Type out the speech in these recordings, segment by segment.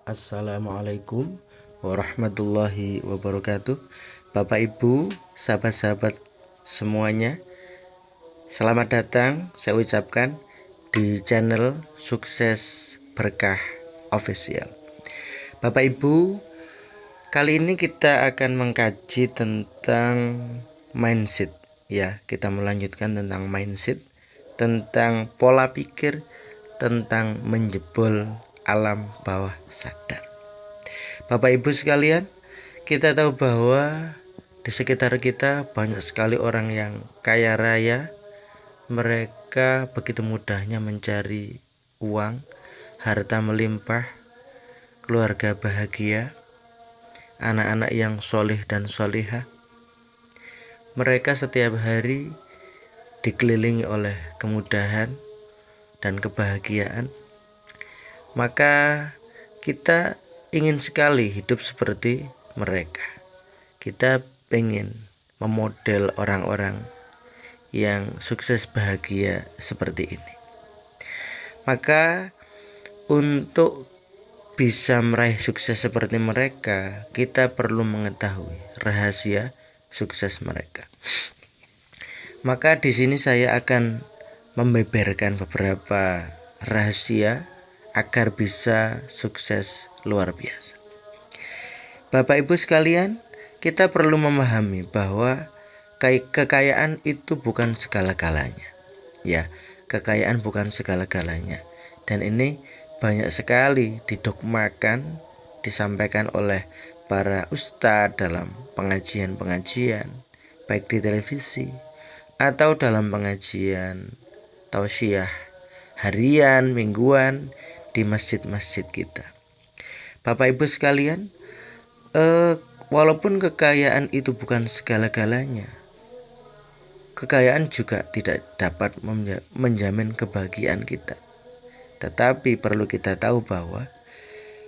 Assalamualaikum warahmatullahi wabarakatuh. Bapak Ibu, sahabat-sahabat semuanya, selamat datang saya ucapkan di channel Sukses Berkah Official. Bapak Ibu, kali ini kita akan mengkaji tentang mindset. Ya, kita melanjutkan tentang mindset, tentang pola pikir, tentang menjebol alam bawah sadar. Bapak Ibu sekalian, kita tahu bahwa di sekitar kita banyak sekali orang yang kaya raya. Mereka begitu mudahnya mencari uang, harta melimpah, keluarga bahagia, anak-anak yang soleh dan solihah. Mereka setiap hari dikelilingi oleh kemudahan dan kebahagiaan. Maka kita ingin sekali hidup seperti mereka. Kita ingin memodel orang-orang yang sukses bahagia seperti ini. Maka untuk bisa meraih sukses seperti mereka, kita perlu mengetahui rahasia sukses mereka. Maka di sini saya akan membeberkan beberapa rahasia agar bisa sukses luar biasa. Bapak Ibu sekalian, kita perlu memahami bahwa kekayaan itu bukan segala-galanya. Ya, kekayaan bukan segala-galanya. Dan ini banyak sekali didogmakan, disampaikan oleh para ustadz dalam pengajian-pengajian, baik di televisi atau dalam pengajian tausiah harian, mingguan di masjid-masjid kita. Bapak Ibu sekalian, walaupun kekayaan itu bukan segala-galanya, kekayaan juga tidak dapat menjamin kebahagiaan kita. Tetapi perlu kita tahu bahwa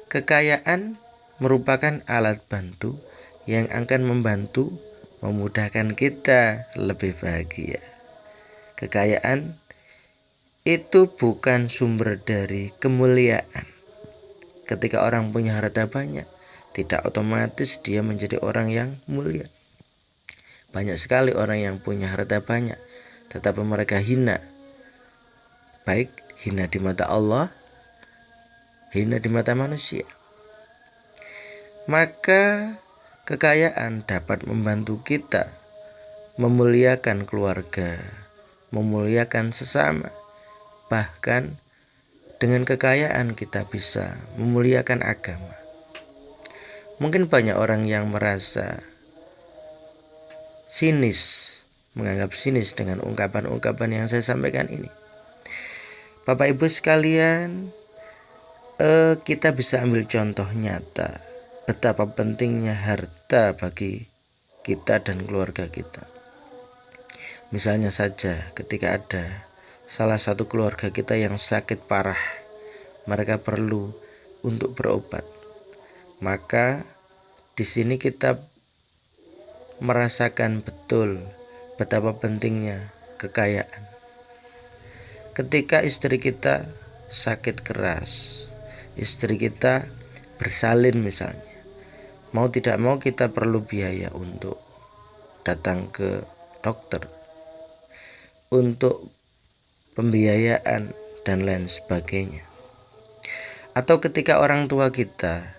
kekayaan merupakan alat bantu yang akan membantu memudahkan kita lebih bahagia. Kekayaan itu bukan sumber dari kemuliaan. Ketika orang punya harta banyak, tidak otomatis dia menjadi orang yang mulia. Banyak sekali orang yang punya harta banyak, tetapi mereka hina. Baik hina di mata Allah, hina di mata manusia. Maka kekayaan dapat membantu kita memuliakan keluarga, memuliakan sesama. Bahkan dengan kekayaan kita bisa memuliakan agama. Mungkin banyak orang yang merasa sinis, menganggap sinis dengan ungkapan-ungkapan yang saya sampaikan ini. Bapak Ibu sekalian, kita bisa ambil contoh nyata betapa pentingnya harta bagi kita dan keluarga kita. Misalnya saja ketika ada salah satu keluarga kita yang sakit parah, mereka perlu untuk berobat. Maka di sini kita merasakan betul betapa pentingnya kekayaan. Ketika istri kita sakit keras, istri kita bersalin misalnya, mau tidak mau kita perlu biaya untuk datang ke dokter, untuk pembiayaan dan lain sebagainya. Atau ketika orang tua kita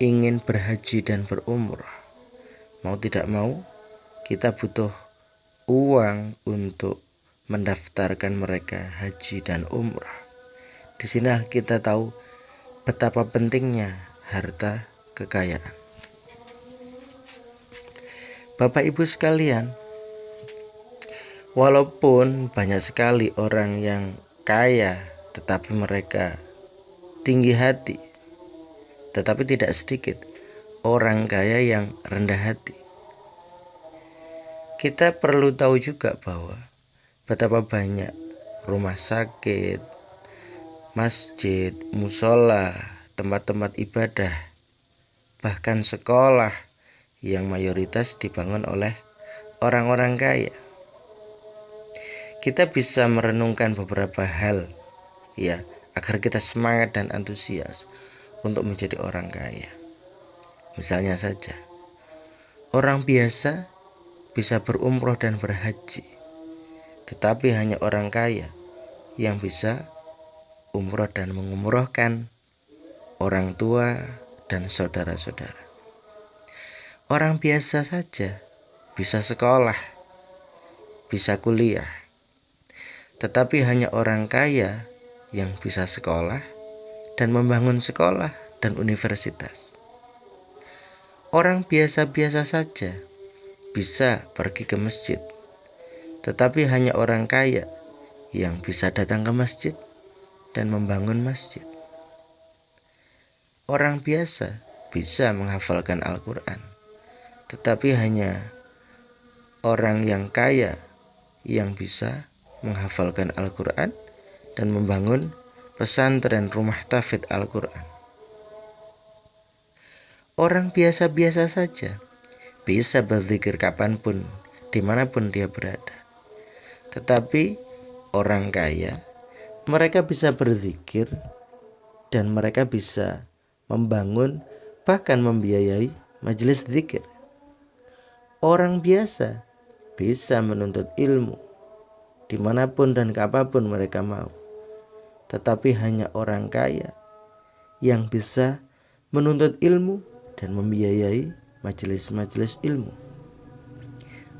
ingin berhaji dan berumrah, mau tidak mau kita butuh uang untuk mendaftarkan mereka haji dan umrah. Di sini kita tahu betapa pentingnya harta kekayaan. Bapak Ibu sekalian, walaupun banyak sekali orang yang kaya tetapi mereka tinggi hati, tetapi tidak sedikit orang kaya yang rendah hati. Kita perlu tahu juga bahwa betapa banyak rumah sakit, masjid, musola, tempat-tempat ibadah, bahkan sekolah yang mayoritas dibangun oleh orang-orang kaya. Kita bisa merenungkan beberapa hal ya agar kita semangat dan antusias. untuk menjadi orang kaya. Misalnya saja, orang biasa bisa berumroh dan berhaji, tetapi hanya orang kaya yang bisa umroh dan mengumrohkan orang tua dan saudara-saudara. Orang biasa saja bisa sekolah, bisa kuliah, tetapi hanya orang kaya yang bisa sekolah dan membangun sekolah dan universitas. Orang biasa-biasa saja bisa pergi ke masjid, tetapi hanya orang kaya yang bisa datang ke masjid dan membangun masjid. Orang biasa bisa menghafalkan Al-Quran, tetapi hanya orang yang kaya yang bisa menghafalkan Al-Quran dan membangun pesantren rumah tahfidz Al-Quran. Orang biasa-biasa saja bisa berzikir kapanpun, dimanapun dia berada. Tetapi orang kaya, mereka bisa berzikir dan mereka bisa membangun bahkan membiayai majelis zikir. Orang biasa bisa menuntut ilmu dimanapun dan kapanpun mereka mau. Tetapi hanya orang kaya yang bisa menuntut ilmu dan membiayai majelis-majelis ilmu.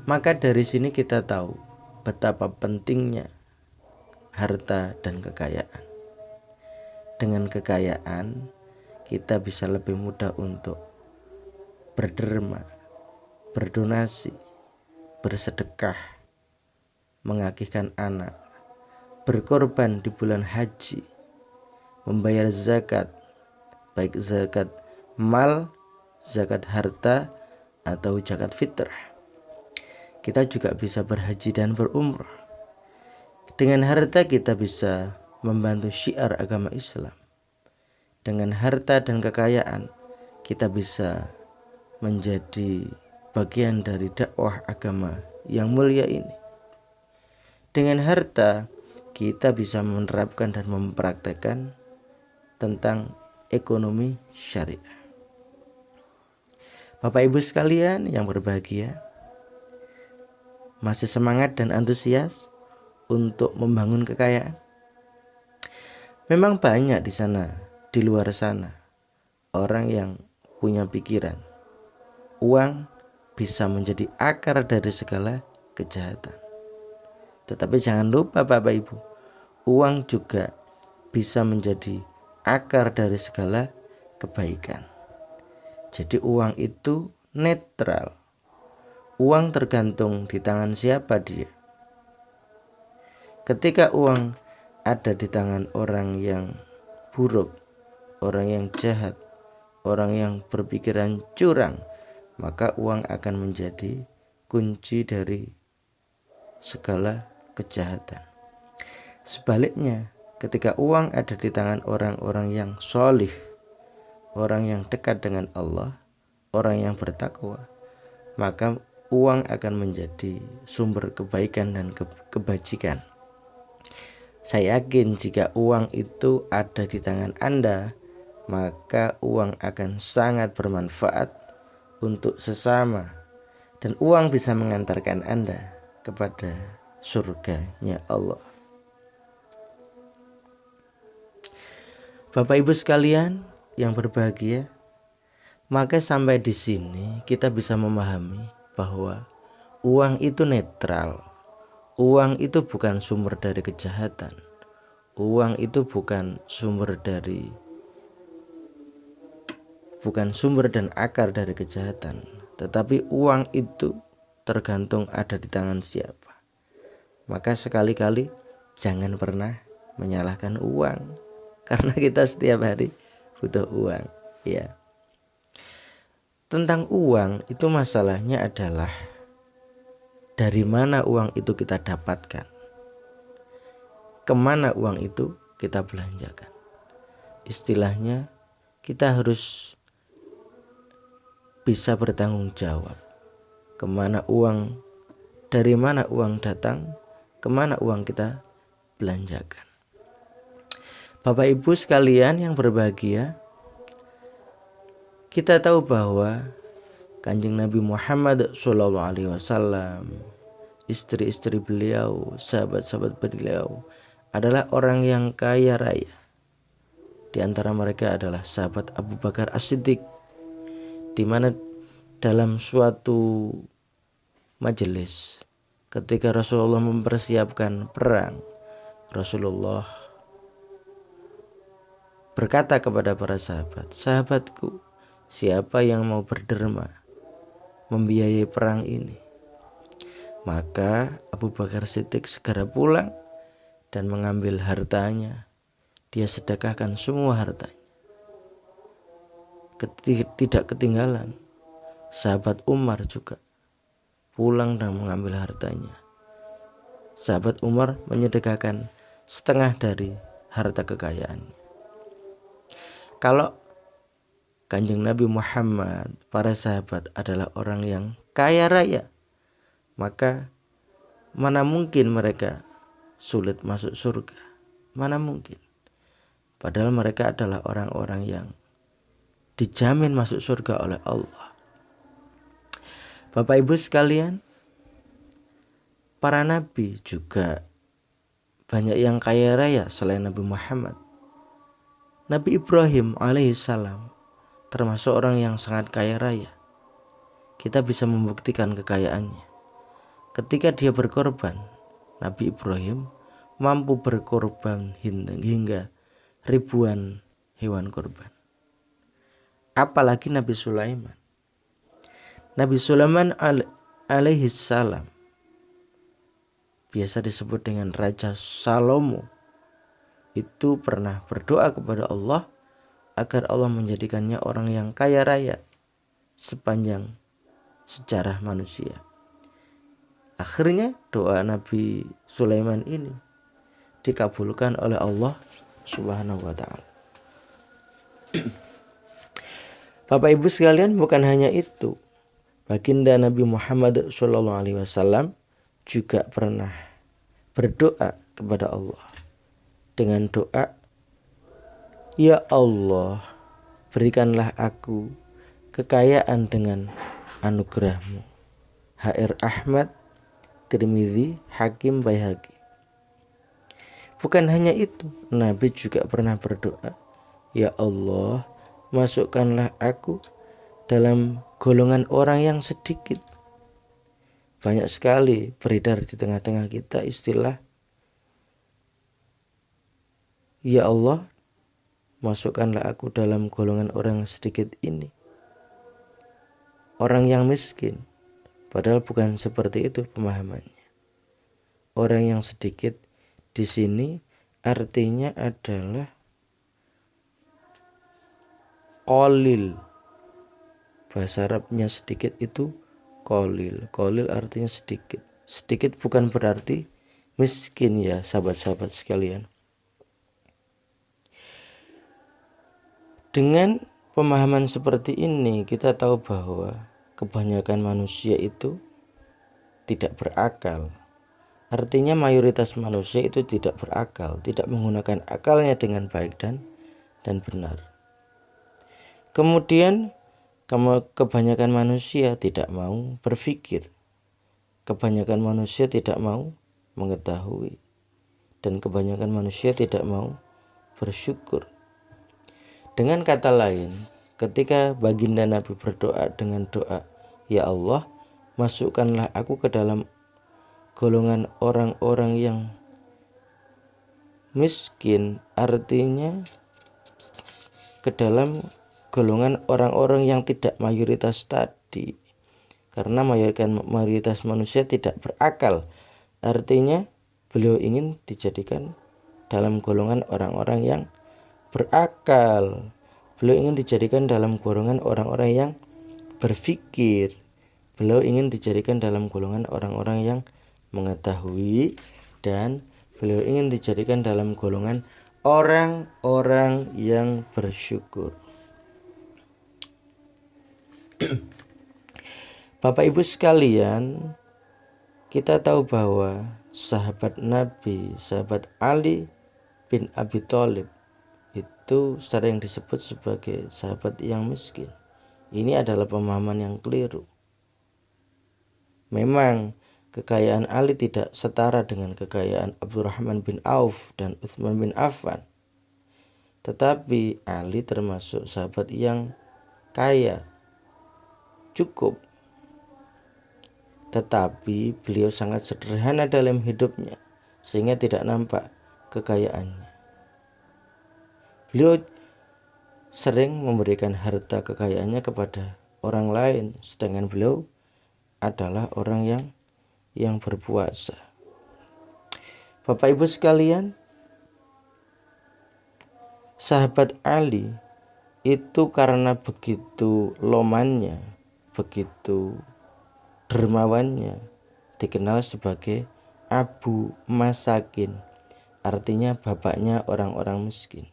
Maka dari sini kita tahu betapa pentingnya harta dan kekayaan. Dengan kekayaan kita bisa lebih mudah untuk berderma, berdonasi, bersedekah, mengakikkan anak, berkorban di bulan haji, membayar zakat, baik zakat mal, zakat harta, atau zakat fitrah. Kita juga bisa berhaji dan berumrah. Dengan harta kita bisa membantu syiar agama Islam. Dengan harta dan kekayaan kita bisa menjadi bagian dari dakwah agama yang mulia ini. Dengan harta kita bisa menerapkan dan mempraktekkan tentang ekonomi syariah. Bapak Ibu sekalian yang berbahagia, masih semangat dan antusias untuk membangun kekayaan? Memang banyak di luar sana orang yang punya pikiran uang bisa menjadi akar dari segala kejahatan. Tetapi jangan lupa Bapak Ibu, uang juga bisa menjadi akar dari segala kebaikan. Jadi uang itu netral. Uang tergantung di tangan siapa dia. Ketika uang ada di tangan orang yang buruk, orang yang jahat, orang yang berpikiran curang, maka uang akan menjadi kunci dari segala kejahatan. Sebaliknya, ketika uang ada di tangan orang-orang yang sholih, orang yang dekat dengan Allah, orang yang bertakwa, maka uang akan menjadi sumber kebaikan dan kebajikan. Saya yakin jika uang itu ada di tangan Anda, maka uang akan sangat bermanfaat untuk sesama, dan uang bisa mengantarkan Anda kepada surganya Allah. Bapak Ibu sekalian yang berbahagia, maka sampai di sini kita bisa memahami bahwa uang itu netral. Uang itu bukan sumber dari kejahatan. Uang itu bukan sumber dan akar dari kejahatan. Tetapi uang itu tergantung ada di tangan siapa. Maka sekali-kali jangan pernah menyalahkan uang, karena kita setiap hari butuh uang, ya. Tentang uang itu masalahnya adalah dari mana uang itu kita dapatkan, kemana uang itu kita belanjakan. Istilahnya kita harus bisa bertanggung jawab dari mana uang datang, kemana uang kita belanjakan. Bapak Ibu sekalian yang berbahagia, Kita tahu bahwa Kanjeng Nabi Muhammad SAW, istri-istri beliau, sahabat-sahabat beliau adalah orang yang kaya raya. Di antara mereka adalah sahabat Abu Bakar As-Siddiq, di mana dalam suatu majelis ketika Rasulullah mempersiapkan perang, Rasulullah berkata kepada para sahabat, "Sahabatku, siapa yang mau berderma membiayai perang ini?" Maka Abu Bakar Siddiq segera pulang dan mengambil hartanya. Dia sedekahkan semua hartanya. Tidak ketinggalan, sahabat Umar juga pulang dan mengambil hartanya. Sahabat Umar menyedekahkan setengah dari harta kekayaannya. Kalau Kanjeng Nabi Muhammad, para sahabat adalah orang yang kaya raya, maka mana mungkin mereka sulit masuk surga? Mana mungkin? Padahal mereka adalah orang-orang yang dijamin masuk surga oleh Allah. Bapak Ibu sekalian, para nabi juga banyak yang kaya raya selain Nabi Muhammad. Nabi Ibrahim alaihissalam termasuk orang yang sangat kaya raya. Kita bisa membuktikan kekayaannya. Ketika dia berkorban, Nabi Ibrahim mampu berkorban hingga ribuan hewan korban. Apalagi Nabi Sulaiman. Nabi Sulaiman alaihissalam, biasa disebut dengan Raja Salomo, itu pernah berdoa kepada Allah agar Allah menjadikannya orang yang kaya raya sepanjang sejarah manusia. Akhirnya doa Nabi Sulaiman ini dikabulkan oleh Allah Subhanahu wa ta'ala. Bapak Ibu sekalian, bukan hanya itu. Baginda Nabi Muhammad SAW juga pernah berdoa kepada Allah dengan doa, "Ya Allah, berikanlah aku kekayaan dengan anugerahmu." HR Ahmad, Tirmidzi, Hakim, Baihaqi. Bukan hanya itu, Nabi juga pernah berdoa, "Ya Allah, masukkanlah aku dalam golongan orang yang sedikit." Banyak sekali beredar di tengah-tengah kita istilah, "Ya Allah, masukkanlah aku dalam golongan orang yang sedikit ini, orang yang miskin." Padahal bukan seperti itu pemahamannya. Orang yang sedikit di sini artinya adalah qalil. Bahasa Arabnya sedikit itu qalil. Qalil artinya sedikit. Sedikit bukan berarti miskin ya sahabat-sahabat sekalian. Dengan pemahaman seperti ini kita tahu bahwa kebanyakan manusia itu tidak berakal. Artinya mayoritas manusia itu tidak berakal, tidak menggunakan akalnya dengan baik dan benar. Kemudian kebanyakan manusia tidak mau berpikir. Kebanyakan manusia tidak mau mengetahui. Dan kebanyakan manusia tidak mau bersyukur. Dengan kata lain, ketika baginda Nabi berdoa dengan doa, "Ya Allah, masukkanlah aku ke dalam golongan orang-orang yang miskin," artinya ke dalam golongan orang-orang yang tidak mayoritas tadi. Karena mayoritas manusia tidak berakal. Artinya beliau ingin dijadikan dalam golongan orang-orang yang berakal. Beliau ingin dijadikan dalam golongan orang-orang yang berpikir. Beliau ingin dijadikan dalam golongan orang-orang yang mengetahui, dan beliau ingin dijadikan dalam golongan orang-orang yang bersyukur. Bapak Ibu sekalian, kita tahu bahwa sahabat Nabi, sahabat Ali bin Abi Thalib itu sering disebut sebagai sahabat yang miskin. Ini adalah pemahaman yang keliru. Memang kekayaan Ali tidak setara dengan kekayaan Abdurrahman bin Auf dan Utsman bin Affan. Tetapi Ali termasuk sahabat yang kaya, cukup. Tetapi beliau sangat sederhana dalam hidupnya, sehingga tidak nampak kekayaannya. Beliau sering memberikan harta kekayaannya kepada orang lain, sedangkan beliau adalah orang yang berpuasa. Bapak Ibu sekalian, sahabat Ali itu karena begitu lomannya, begitu dermawannya, dikenal sebagai Abu Masakin, artinya bapaknya orang-orang miskin.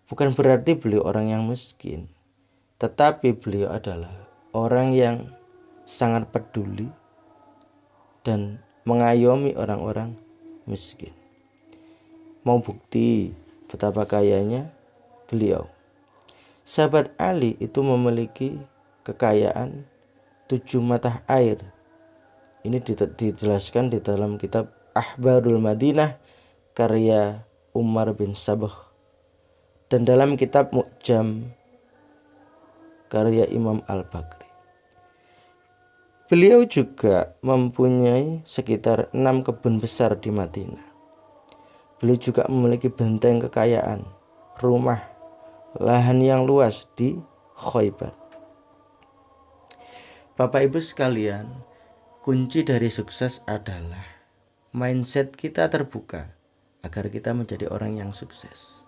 Bukan berarti beliau orang yang miskin, tetapi beliau adalah orang yang sangat peduli dan mengayomi orang-orang miskin. Mau bukti betapa kayanya beliau? Sahabat Ali itu memiliki kekayaan 7 mata air. Ini dijelaskan di dalam kitab Akhbarul Madinah karya Umar bin Sabah dan dalam kitab Mu'jam karya Imam Al-Bakri. Beliau juga mempunyai sekitar 6 kebun besar di Madinah. Beliau juga memiliki benteng kekayaan, rumah, lahan yang luas di Khaybar. Bapak Ibu sekalian, kunci dari sukses adalah mindset kita terbuka agar kita menjadi orang yang sukses.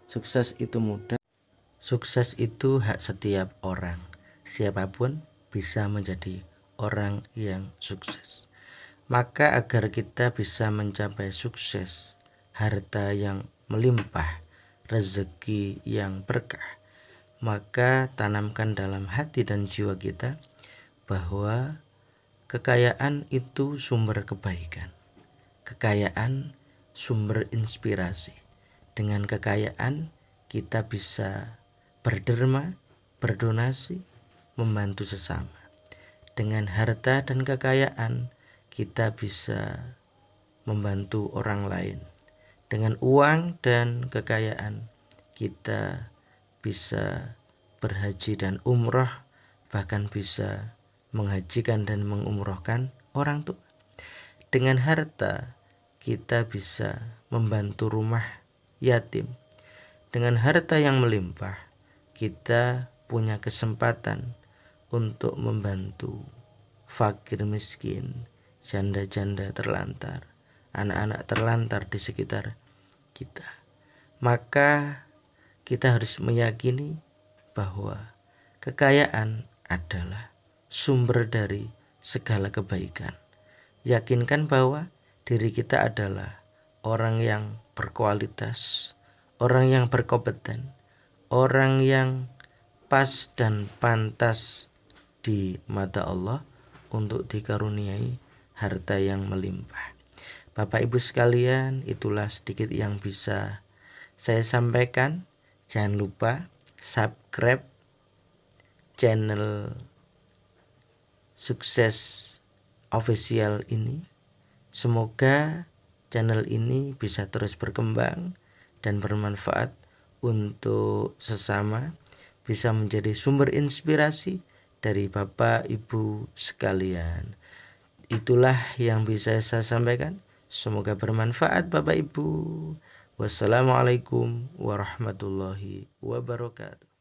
Sukses itu mudah. Sukses itu hak setiap orang. Siapapun bisa menjadi orang yang sukses. Maka agar kita bisa mencapai sukses, harta yang melimpah, rezeki yang berkah, maka tanamkan dalam hati dan jiwa kita bahwa kekayaan itu sumber kebaikan. Kekayaan sumber inspirasi. Dengan kekayaan kita bisa berderma, berdonasi, membantu sesama. Dengan harta dan kekayaan kita bisa membantu orang lain. Dengan uang dan kekayaan kita bisa berhaji dan umroh, bahkan bisa menghajikan dan mengumrohkan orang tua. Dengan harta kita bisa membantu rumah yatim. Dengan harta yang melimpah kita punya kesempatan untuk membantu fakir miskin, janda-janda terlantar, anak-anak terlantar di sekitar kita. Maka kita harus meyakini bahwa kekayaan adalah sumber dari segala kebaikan. Yakinkan bahwa diri kita adalah orang yang berkualitas, orang yang berkompeten, orang yang pas dan pantas di mata Allah untuk dikaruniai harta yang melimpah. Bapak Ibu sekalian, itulah sedikit yang bisa saya sampaikan. Jangan lupa subscribe channel Sukses Official ini. Semoga channel ini bisa terus berkembang dan bermanfaat untuk sesama, bisa menjadi sumber inspirasi dari Bapak Ibu sekalian. Itulah yang bisa saya sampaikan. Semoga bermanfaat Bapak Ibu. Wassalamualaikum warahmatullahi wabarakatuh.